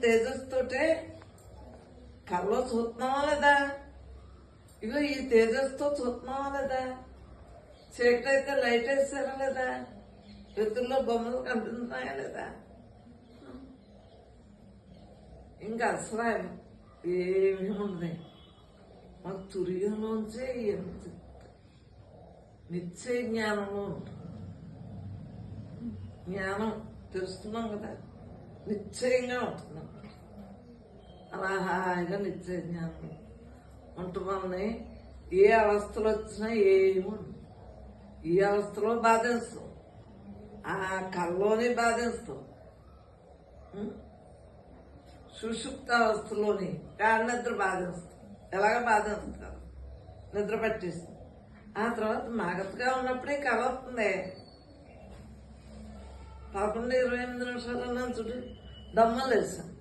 తేజస్తోటే కళ్ళలో చూస్తున్నావా లేదా? ఇగో ఈ తేజస్తో చూస్తున్నావా లేదా? చీకటి అయితే లైట్ వేసారా లేదా? వెతుల్లో బొమ్మలు కనిపిస్తున్నాయా లేదా? ఇంకా అసలు ఏమీ ఉంది. మాకు తురియంలోంచే నిశ్చయ జ్ఞానంలో ఉంటుంది. జ్ఞానం తెలుస్తున్నాం కదా, నిశ్చయంగా ఉంటున్నాం. అలా హాయిగా నిశ్చయ జ్ఞానం ఉంటున్నామని ఏ అవస్థలు వచ్చినా ఏమి ఈ అవస్థలో బాధిస్తాం, ఆ కళ్ళలోనే బాధిస్తాం, సుషుప్త అవస్థలోని గాఢ నిద్ర బాధిస్తాం. ఎలాగ బాధిస్తారు? నిద్ర పట్టేస్తుంది. ఆ తర్వాత మాగతగా ఉన్నప్పుడే కళ వస్తుంది. 11:28 నిమిషాలు చూడు దమ్మలు వేసాను.